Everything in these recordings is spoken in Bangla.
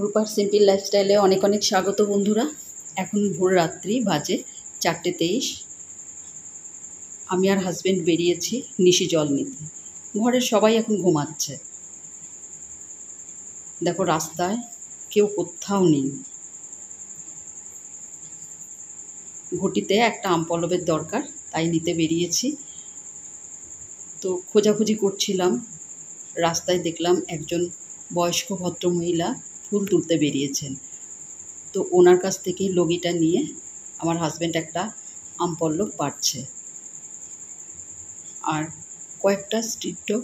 রূপার সিম্পল লাইফস্টাইলে অনেক অনেক স্বাগত বন্ধুরা। এখন ভোর রাত্রি বাজে 4:23। আমি আর হাজব্যান্ড বেরিয়েছি নিশি জল নিতে। ঘরের সবাই এখন ঘুমাচ্ছে। দেখো রাস্তায় কেউ কোথাও নেই। ঘটিতে একটা আম পল্লবের দরকার, তাই নিতে বেরিয়েছি। তো খোঁজাখুঁজি করছিলাম, রাস্তায় দেখলাম একজন বয়স্ক ভদ্রমহিলা ফুল তুলতে বেরিয়েছেন। তো ওনার কাছ থেকেই লগিটা নিয়ে আমার হাজব্যান্ড একটা আম পল্লব পাড়ছে। আর কয়েকটা স্ট্রিট ডগ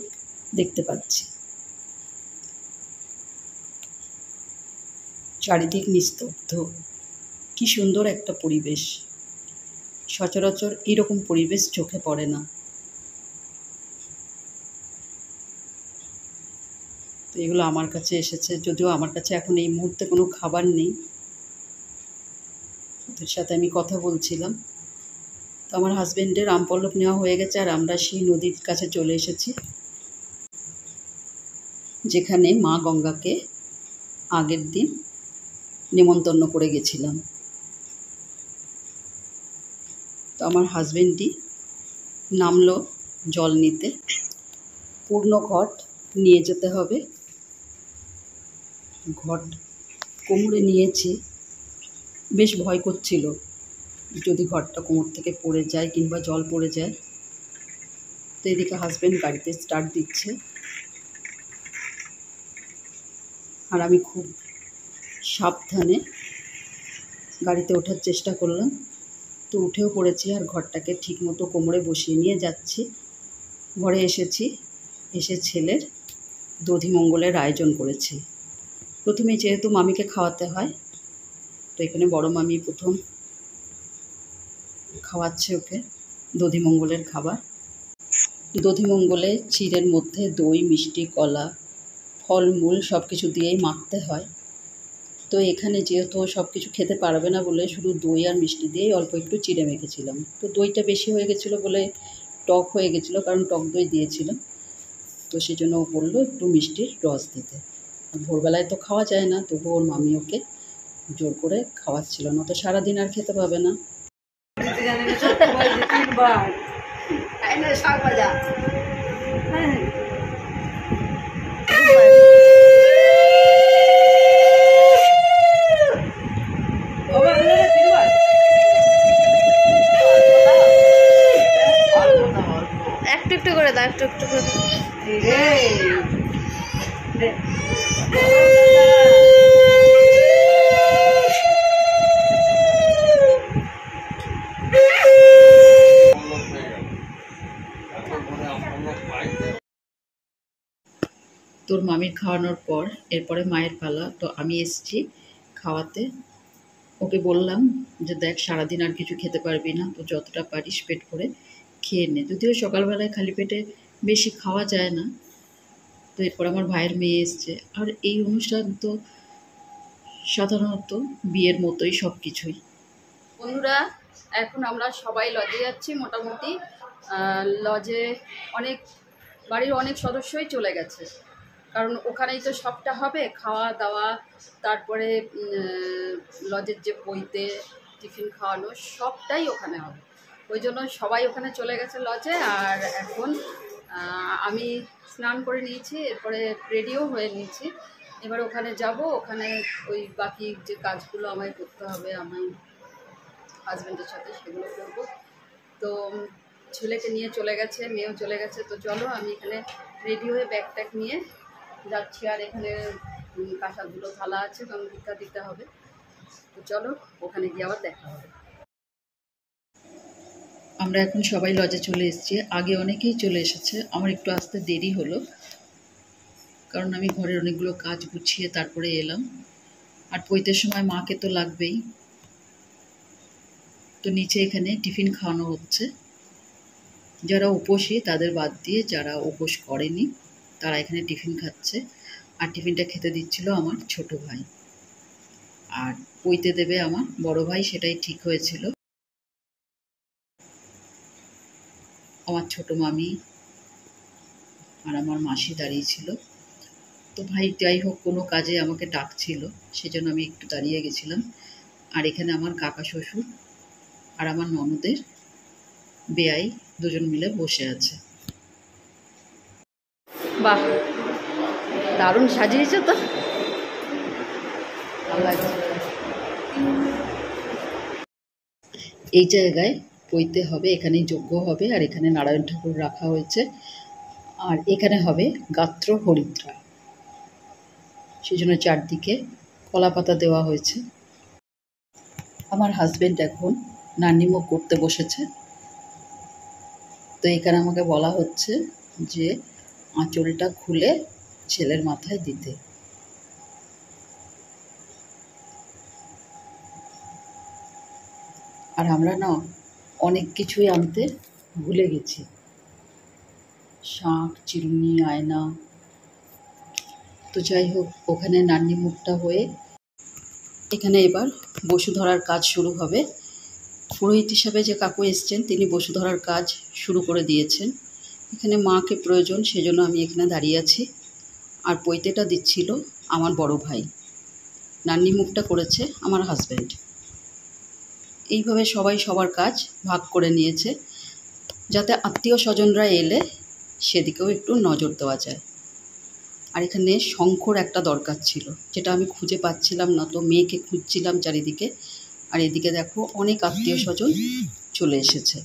দেখতে পাচ্ছি। চারিদিক নিস্তব্ধ, কি সুন্দর একটা পরিবেশ। সচরাচর এরকম পরিবেশ চোখে পড়ে না। তো এগুলো আমার কাছে এসেছে, যদিও আমার কাছে এখন এই মুহূর্তে কোনো খাবার নেই। ওদের সাথে আমি কথা বলছিলাম। তো আমার হাজব্যান্ডের আম পল্লব নেওয়া হয়ে গেছে, আর আমরা সেই নদীর কাছে চলে এসেছি, যেখানে মা গঙ্গাকে আগের দিন নেমন্তন্ন করে গেছিলাম। তো আমার হাজব্যান্ডই নামলো জল নিতে। পূর্ণ ঘট নিয়ে যেতে হবে। ঘট কোমরে নিয়েছি। বেশ ভয় করছিল, যদি ঘরটা কোমর থেকে পড়ে যায় কিংবা জল পড়ে যায়। তো এদিকে হাজব্যান্ড গাড়িতে স্টার্ট দিচ্ছে, আর আমি খুব সাবধানে গাড়িতে ওঠার চেষ্টা করলাম। তো উঠেও পড়েছি, আর ঘরটাকে ঠিকমতো কোমরে বসিয়ে নিয়ে যাচ্ছি। ঘরে এসেছি, এসে ছেলের দধিমঙ্গলের আয়োজন করেছি। প্রথমে যেহেতু মামিকে খাওয়াতে হয়, তো এখানে বড় মামি প্রথম খাওয়াচ্ছে ওকে দধিমঙ্গলের খাবার। দধিমঙ্গলে চিড়ের মধ্যে দই, মিষ্টি, কলা, ফলমূল সব কিছু দিয়েই মাখতে হয়। তো এখানে যেহেতু সব কিছু খেতে পারবে না বলে শুধু দই আর মিষ্টি দিয়েই অল্প একটু চিড়ে মেখেছিলাম। তো দইটা বেশি হয়ে গেছিলো বলে টক হয়ে গেছিলো, কারণ টক দই দিয়েছিলাম। তো সেই জন্য ও বললো একটু মিষ্টির রস দিতে। ভোরবেলায় তো খাওয়া যায় না, তবু ওর মামি ওকে জোর করে খাওয়াচ্ছিল, না তো সারাদিন আর খেতে পাবে না। একটু একটু করে দাও, একটু একটু করে তোর মামির খাওয়ানোর পর এরপরে মায়ের পালা। তো আমি এসেছি খাওয়াতে। ওকে বললাম যে দেখ, সারাদিন আর কিছু খেতে পারবি না, তো যতটা পারিস পেট করে খেয়ে নে। যদিও সকালবেলায় খালি পেটে বেশি খাওয়া যায় না। তো এরপর আমার ভাইয়ের মেয়ে এসছে। আর এই অনুষ্ঠান তো সাধারণত বিয়ের মতোই সব কিছুই। বন্ধুরা, এখন আমরা সবাই লজে যাচ্ছি। মোটামুটি লজে বাড়ির অনেক সদস্যই চলে গেছে, কারণ ওখানেই তো সবটা হবে, খাওয়া দাওয়া, তারপরে লজের যে বইতে টিফিন খাওয়ানো সবটাই ওখানে হবে। ওই জন্য সবাই ওখানে চলে গেছে লজে। আর এখন আমি স্নান করে নিয়েছি, এরপরে রেডিও হয়ে নিয়েছি। এবার ওখানে যাব, ওখানে ওই বাকি যে কাজগুলো আমায় করতে হবে আমার হাজব্যান্ডের সাথে, সেগুলো করব। তো ছেলেকে নিয়ে চলে গেছে, মেয়েও চলে গেছে। তো চলো, আমি এখানে রেডি হয়ে ব্যাগ ট্যাগ নিয়ে যাচ্ছি। আর এখানে কাঁসাগুলো থালা আছে, কারণ ভিক্ষা দিতে হবে। তো চলো, ওখানে গিয়ে আবার দেখা হবে। আমরা এখন সবাই লজে চলে এসেছি। আগে অনেকেই চলে এসেছে, আমার একটু আসতে দেরি হলো, কারণ আমি ঘরের অনেকগুলো কাজ গুছিয়ে তারপরে এলাম। আর পৈতের সময় মাকে তো লাগবেই। তো নিচে এখানে টিফিন খাওয়ানো হচ্ছে। যারা উপোসী তাদের বাদ দিয়ে যারা উপোস করেনি তারা এখানে টিফিন খাচ্ছে। আর টিফিনটা খেতে দিচ্ছিল আমার ছোট ভাই, আর পৈতে দেবে আমার বড় ভাই, সেটাই ঠিক হয়েছিল। আমার ছোট মামি, আর আমার মাসি দাঁড়িয়েছিল। তো ভাই যাই হোক কোনো কাজে আমাকে ডাকছিল, সেজন্য আমি একটু দাঁড়িয়ে গেছিলাম। আর এখানে আমার কাকা শ্বশুর আর আমার ননদের বেয়াই দুজন মিলে বসে আছে। বাহ, দারুণ সাজিয়েছে তো, ভালো লাগছে। এই জায়গায় পইতে হবে, এখানেই যজ্ঞ হবে, আর এখানে নারায়ণ ঠাকুর রাখা হয়েছে, আর এখানে হবে গাত্র হরিদ্রা, সেই জন্য চারদিকে কলা পাতা দেওয়া হয়েছে। আমার হাজবেন্ড এখন নান্নিমুখ করতে বসেছে। তো এখানে আমাকে বলা হচ্ছে যে আঁচলটা খুলে ছেলের মাথায় দিতে। আর আমরা না অনেক কিছুই আনতে ভুলে গেছি, শাঁখ, চিরুনি, আয়না। তো যাই হোক, ওখানে নান্নি মুখটা হয়ে এখানে এবার বসুধরার কাজ শুরু হবে। পুরোহিত হিসাবে যে কাকু এসছেন তিনি বসুধরার কাজ শুরু করে দিয়েছেন। এখানে মাকে প্রয়োজন, সেজন্য আমি এখানে দাঁড়িয়ে আছি। আর পৈতেটা দিচ্ছিল আমার বড় ভাই, নান্নি মুখটা করেছে আমার হাজব্যান্ড। এইভাবে সবাই সবার কাজ ভাগ করে নিয়েছে, যাতে আত্মীয় স্বজনরা এলে সেদিকেও একটু নজর দেওয়া যায়। আর এখানে শঙ্খর একটা দরকার ছিল, যেটা আমি খুঁজে পাচ্ছিলাম না, তো মেয়েকে খুঁজছিলাম চারিদিকে। আর এদিকে দেখো অনেক আত্মীয় স্বজন চলে এসেছে।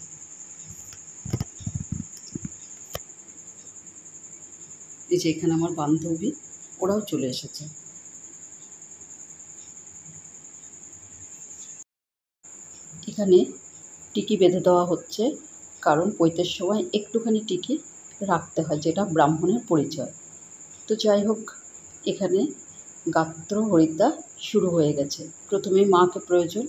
এই যে এখানে আমার বান্ধবী, ওরাও চলে এসেছে। এখানে টিকি বেঁধে দেওয়া হচ্ছে, কারণ পৈতের সময় একটুখানি টিকি রাখতে হয়, যেটা ব্রাহ্মণের পরিচয়। তো যাই হোক, এখানে গাত্র হরিদ্রা শুরু হয়ে গেছে। প্রথমে মাকে প্রয়োজন।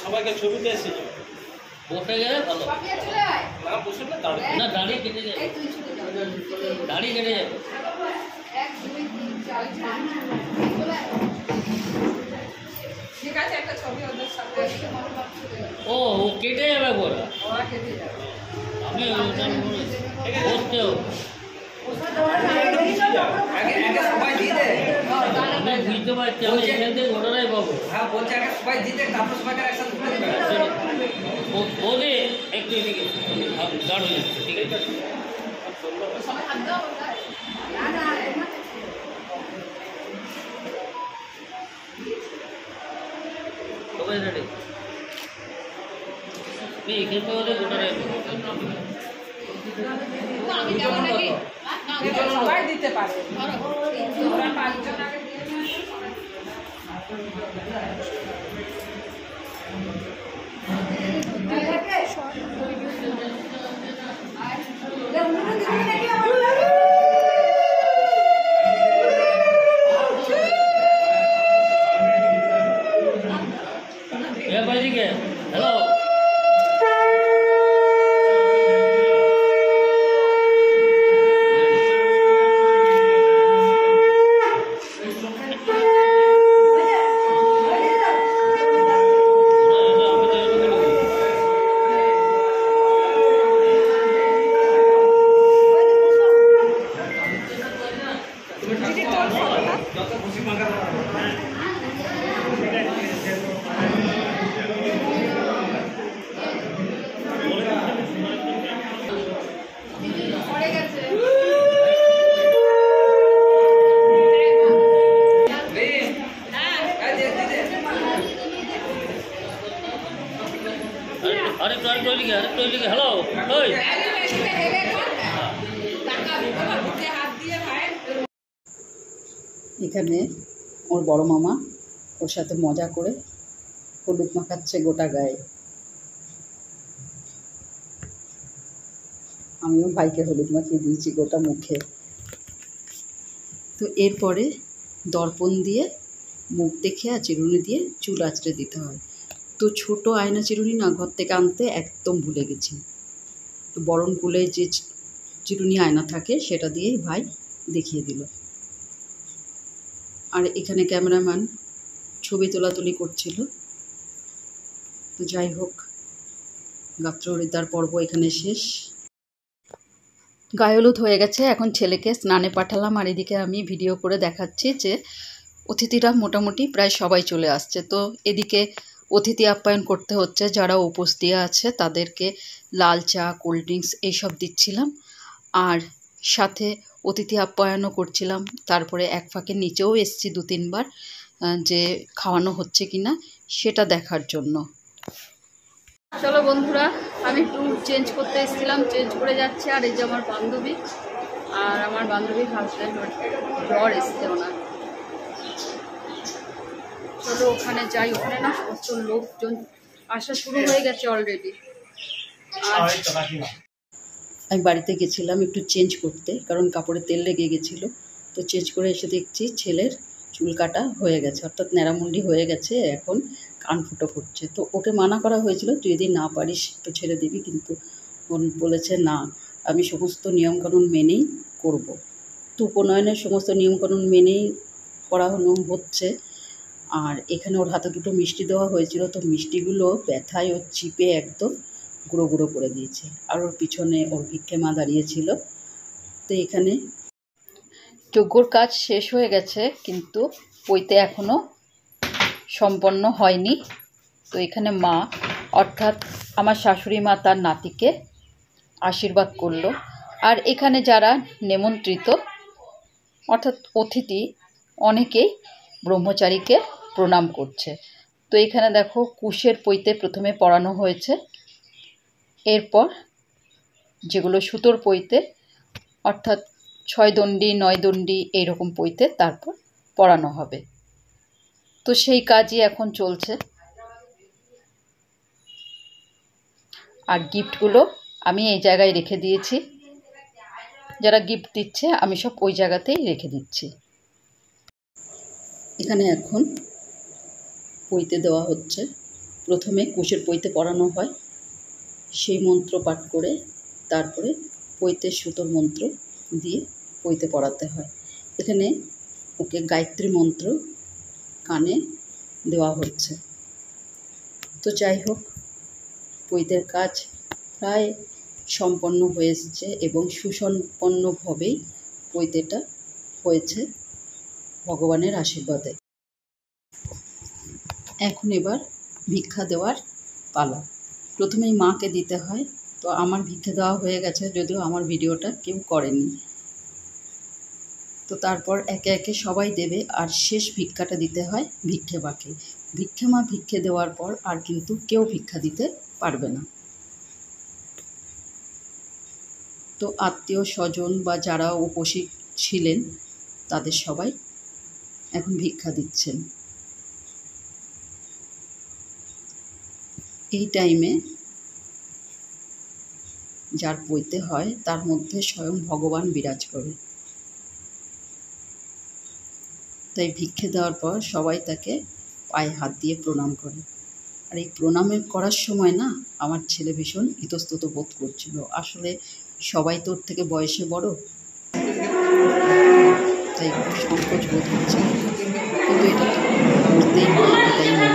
সবাইকে ছবিতে এসে বসে গেলে ভালো না, বসে না দাঁড়িয়ে কেটে যাবে, দাঁড়িয়ে কেটে যাবে। ও কেটে যাবে বলে আমি বসতেও বুঝতে পারছি, আমি এখান থেকে ঘটনাই পাবো। হ্যাঁ বলছি আগে সবাই দিতে, তারপর সবাইকে একসাথে তুলে দেবে। বলে একটু এদিকে গাঢ় হয়ে যাচ্ছে, ঠিক আছে। সবাই রেডি, এখান থেকে হলে ঘটনাই সবাই দিতে পারে। ওরা পাঁচজন আগে হ্যালো এখানে ওর বড় মামা ওর সাথে মজা করে হলুদ মাখাচ্ছে গোটা গায়ে। আমিও ভাইকে হলুদ মাখিয়ে দিয়েছি গোটা মুখে। তো এরপরে দর্পণ দিয়ে মুখ দেখে আর চিরুনি দিয়ে চুল আঁচড়ে দিতে হয়। তো ছোট আয়না চিরুনি না ঘর থেকে আনতে একদম ভুলে গেছি। তো বরণ কুলে যে চিরুনি আয়না থাকে সেটা দিয়েই ভাই দেখিয়ে দিল। আর এখানে ক্যামেরাম্যান ছবি তোলাতুলি করছিল। তো যাই হোক, গাত্রহরিদ্বার পর্ব এখানে শেষ। গায়ে হলুদ হয়ে গেছে, এখন ছেলেকে স্নানে পাঠালাম। আর এদিকে আমি ভিডিও করে দেখাচ্ছি যে অতিথিরা মোটামুটি প্রায় সবাই চলে আসছে। তো এদিকে অতিথি আপ্যায়ন করতে হচ্ছে, যারা উপোস দিয়ে আছে তাদেরকে লাল চা, কোল্ড ড্রিঙ্কস এইসব দিচ্ছিলাম। আর সাথে অতিথি আপ্যায়নও করছিলাম। তারপরে এক ফাঁকে নিচেও এসছি 2-3 বার যে খাওয়ানো হচ্ছে কিনা সেটা দেখার জন্য। চলো বন্ধুরা, আমি একটু চেঞ্জ করতে এসেছিলাম, চেঞ্জ করে যাচ্ছে। আর এই যে আমার বান্ধবী আর আমার বান্ধবীর হাজব্যান্ড, জ্বর এসছে ওনার। চলো ওখানে যাই। ওখানে না সমস্ত লোকজন আসা শুরু হয়ে গেছে অলরেডি। আর আমি বাড়িতে গেছিলাম একটু চেঞ্জ করতে, কারণ কাপড়ে তেল লেগে গেছিলো। তো চেঞ্জ করে এসে দেখছি ছেলের চুল কাটা হয়ে গেছে, অর্থাৎ ন্যাড়ামুন্ডি হয়ে গেছে, এখন কান ফুটো করছে। তো ওকে মানা করা হয়েছিল, তুই যদি না পারিস তো ছেড়ে দিবি, কিন্তু বলেছে না, আমি সমস্ত নিয়মকানুন মেনেই করব। তো উপনয়নের সমস্ত নিয়মকানুন মেনেই করানো হচ্ছে। আর এখানে ওর হাতে 2টো মিষ্টি দেওয়া হয়েছিল, তো মিষ্টিগুলো ব্যথায় ওর চিপে একদম গুঁড়ো গুঁড়ো করে দিয়েছে। আর ওর পিছনে ওর ভিক্ষে মা দাঁড়িয়েছিল। তো এখানে যজ্ঞর কাজ শেষ হয়ে গেছে, কিন্তু পৈতে এখনও সম্পন্ন হয়নি। তো এখানে মা, অর্থাৎ আমার শাশুড়ি মা, তার নাতিকে আশীর্বাদ করলো। আর এখানে যারা নেমন্ত্রিত অর্থাৎ অতিথি, অনেকেই ব্রহ্মচারীকে প্রণাম করছে। তো এখানে দেখো কুশের পৈতে প্রথমে পরানো হয়েছে, এরপর যেগুলো সুতোর পৈতে অর্থাৎ 6 দণ্ডি 9 দণ্ডি এইরকম পৈতে তারপর পরানো হবে। তো সেই কাজই এখন চলছে। আর গিফটগুলো আমি এই জায়গায় রেখে দিয়েছি, যারা গিফট দিচ্ছে আমি সব ওই জায়গাতেই রেখে দিচ্ছি। এখানে এখন পৈতে দেওয়া হচ্ছে। প্রথমে কুশের পৈতে পরানো হয়, সেই মন্ত্র পাঠ করে তারপরে পৈতে সুতোর মন্ত্র দিয়ে পৈতে পরাতে হয়। এখানে ওকে গায়ত্রী মন্ত্র কানে দেওয়া হচ্ছে। তো যাই হোক, পৈতের কাজ প্রায় সম্পন্ন হয়ে এসেছে এবং সুসম্পন্নভাবেই পৈতেটা হয়েছে ভগবানের আশীর্বাদে। এখন এবার ভিক্ষা দেওয়ার পালা। প্রথমেই মাকে দিতে হয়। তো আমার ভিক্ষা দেওয়া হয়ে গেছে, যদিও আমার ভিডিওটা কেউ করেনি। তো তারপর একে একে সবাই দেবে, আর শেষ ভিক্ষাটা দিতে হয় ভিক্ষে মাকে। ভিক্ষে মা ভিক্ষে দেওয়ার পর আর কিন্তু কেউ ভিক্ষা দিতে পারবে না। তো আত্মীয় স্বজন বা যারা উপসী ছিলেন তাদের সবাই এখন ভিক্ষা দিচ্ছেন। এই টাইমে যার পৈতে হয় তার মধ্যে স্বয়ং ভগবান বিরাজ করে। তাই ভিক্ষে দেওয়ার পর সবাই তাকে পায়ে হাত দিয়ে প্রণাম করে। আর এই প্রণামের করার সময় না আমার ছেলে ভীষণ ইতস্তত বোধ করছিল। আসলে সবাই তো ওর থেকে বয়সে বড়, তাই একটু সংকোচ বোধ হচ্ছে, কিন্তু এটা তো করতেই হয়, এটাই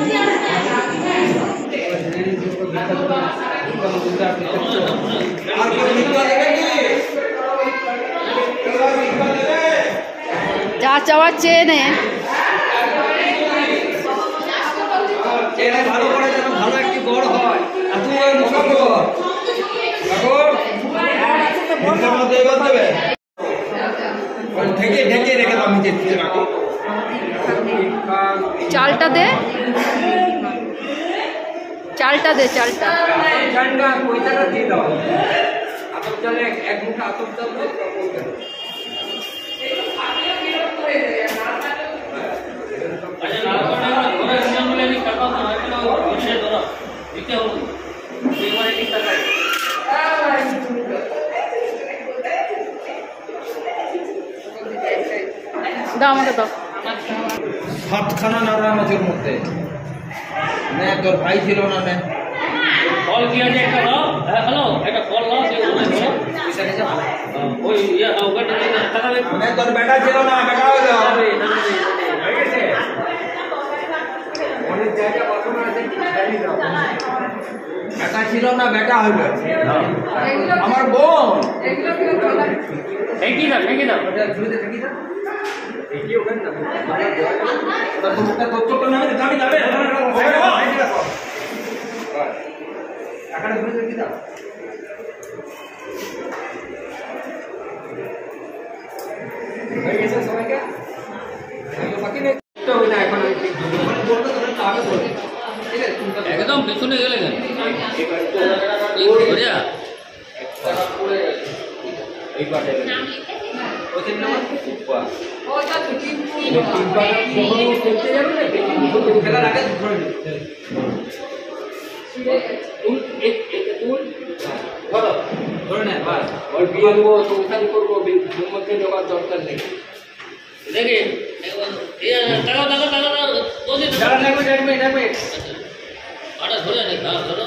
যা চাওয়ার চেয়ে নে। ভালো করে যেন ভালো একটি বড় হয়। আর তুই ওই মুখা কর ঢেকে রেখে দাও নিচে রাখো। চালটা দে, চালটা দে, চালটা পয়সাটা দিয়ে দাও। আতপ চালে এক মুঠা আতপ চাল দিতে হবে এবারে ঠিক আছে দাও আমাকে দাও। সাতখানা নাড়া মাছের মধ্যে নে তোর ভাই ছিল না নে ফল কি আছে একটা দাও হ্যালো একটা ফল দাও যে ওই ইয়া ওখানে টাকা দে নে তোর বেটা ছিল না বেটা হয়ে যাও হয়ে গেছে অনেক জায়গা বসানো আছে জানি দাও বেটা ছিল না বেটা হইবে আমার বোন ঠেকি দাও ওটা ঝুড়িতে ঠেকি দাও এই ওখানে না তোর মুখটা তোর নামে দামি যাবে এখানে ঝুড়িতে ঠেকি দাও হয়ে গেছে সবাইকে বাকি নেই তো ওই না এখন বলতে তোরা আগে বলবি ঠিক আছে একদম পিছনে গেলে কেন বড়িয়া এই পাটে ওই তিন নম্বর ওটা তো তিন তিনবার যখন করতে যাবে না খেলার আগে ধরে নিই তুল এক তুল ধরো ধরে নে বাস ওর বিয়ে দেবো সংসারই করবো মধ্যে নেওয়ার দরকার নেই দেখি টাকা দেখবে আটা ধরে আছে ধরো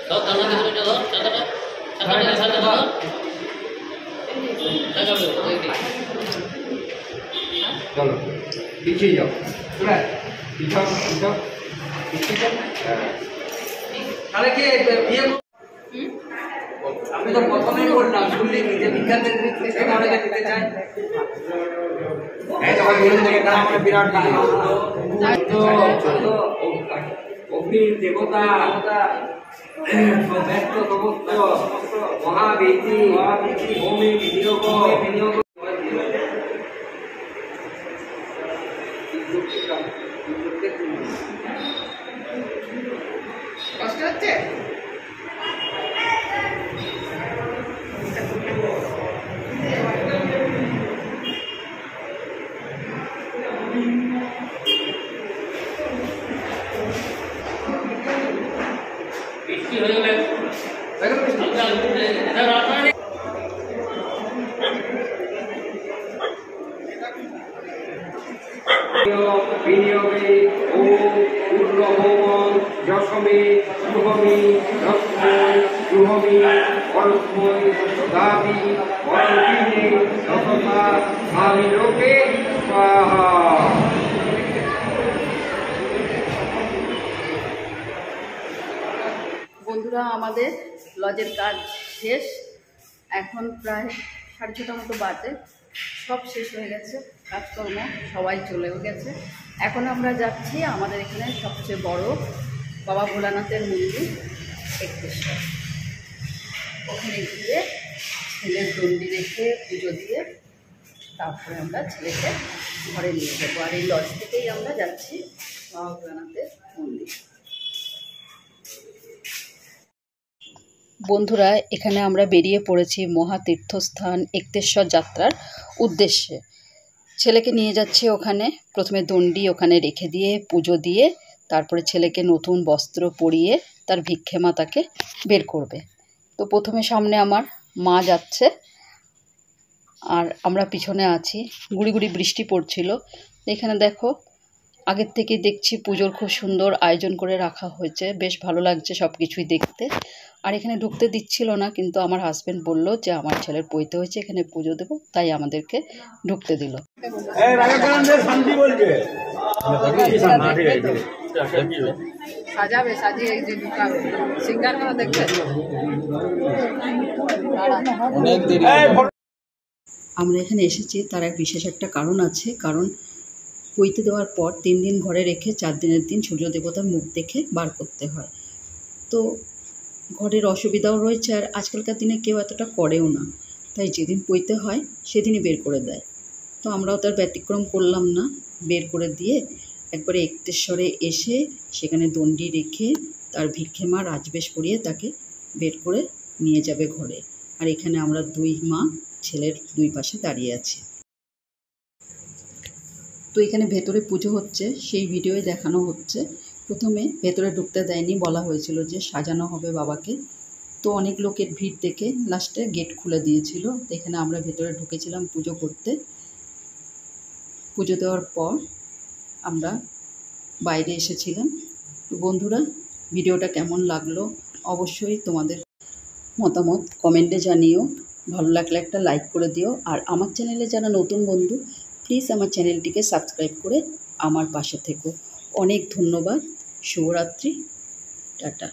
সব টাকা ধরো টাকাটা সাথে ধরো টাকা চলো পিছিয়ে যাও পিছাও পিছিয়ে যাও তাহলে কি বিয়ে আমি তো প্রথমেই বললাম শুনলি কি যে বিজ্ঞানের দিক থেকে অনেকে দিতে চায় এই তখন বিরোধী থেকে তারা আমার বিরাট তো অগ্নি দেবতা সমস্ত মহাবীতি ভূমি বিনিয়োগ কষ্ট হচ্ছে বৃষ্টি হয়ে গেলে বিনিয়োগে ও পূর্ণভৌম যশমে শুভমি রসময় শুভমি পরস্ময় দাবি পরদিনে সততা ভাবি লোকে স্বাহা বন্ধুরা আমাদের লজের কাজ শেষ, এখন প্রায় 6:30 মতো বাজে, সব শেষ হয়ে গেছে কাজকর্ম, সবাই চলেও গেছে। এখন আমরা যাচ্ছি আমাদের এখানে সবচেয়ে বড় বাবা ভোলানাথের মন্দির একটেশ্বর, ওখানে গিয়ে ছেলের দণ্ডি রেখে পুজো দিয়ে তারপরে আমরা ছেলেকে ঘরে নিয়ে যাবো। আর এই লজ থেকেই আমরা যাচ্ছি বাবা ভোলানাথের মন্দির। বন্ধুরা এখানে আমরা বেরিয়ে পড়েছি মহাতীর্থস্থান একটেশ্বর যাত্রার উদ্দেশ্যে। ছেলেকে নিয়ে যাচ্ছে ওখানে, প্রথমে দণ্ডি ওখানে রেখে দিয়ে পুজো দিয়ে তারপরে ছেলেকে নতুন বস্ত্র পরিয়ে তার ভিক্ষে মাতাকে বের করবে। তো প্রথমে সামনে আমার মা যাচ্ছে আর আমরা পিছনে আছি। গুড়ি গুড়ি বৃষ্টি পড়ছিল। এখানে দেখো আগের থেকে দেখছি পুজোর খুব সুন্দর আয়োজন করে রাখা হয়েছে, বেশ ভালো লাগছে সব কিছুই দেখতে। আর এখানে ঢুকতে দিচ্ছিল না, কিন্তু আমার হাজব্যান্ড বলল যে আমার ছেলের পৈতে হয়েছে, এখানে পুজো দেবো, তাই আমাদেরকে ঢুকতে দিল। সাজাবে, সাজিয়ে এই যে ঢুকাবে সিঙ্গার করে দেখবে। আমরা এখানে এসেছি তার এক বিশেষ একটা কারণ আছে, কারণ পৈতে দেওয়ার পর 3 দিন ঘরে রেখে 4 দিনের দিন সূর্য দেবতার মুখ দেখে বার করতে হয়। তো ঘরের অসুবিধাও রয়েছে, আর আজকালকার দিনে কেউ এতটা করেও না, তাই যেদিন পৈতে হয় সেদিনই বের করে দেয়। তো আমরাও তার ব্যতিক্রম করলাম না, বের করে দিয়ে একবারে একটেশ্বরে এসে সেখানে দণ্ডি রেখে তার ভিক্ষে মা রাজবেশ পরিয়ে তাকে বের করে নিয়ে যাবে ঘরে। আর এখানে আমরা 2 মা ছেলের 2 পাশে দাঁড়িয়ে আছি। তো এখানে ভেতরে পুজো হচ্ছে, সেই ভিডিওই দেখানো হচ্ছে। প্রথমে ভেতরে ঢুকতে দেয়নি, বলা হয়েছিল যে সাজানো হবে বাবাকে। তো অনেক লোকের ভিড় দেখে লাস্টে গেট খুলে দিয়েছিল। তো এখানে আমরা ভেতরে ঢুকেছিলাম পুজো করতে। পুজো দেওয়ার পর আমরা বাইরে এসেছিলাম। তো বন্ধুরা, ভিডিওটা কেমন লাগলো অবশ্যই তোমাদের মতামত কমেন্টে জানিও। ভালো লাগলে একটা লাইক করে দিও। আর আমার চ্যানেলে যারা নতুন বন্ধু, প্লিজ আমার চ্যানেলটিকে সাবস্ক্রাইব করে আমার পাশে থেকো। অনেক ধন্যবাদ। শুভরাত্রি। টাটা।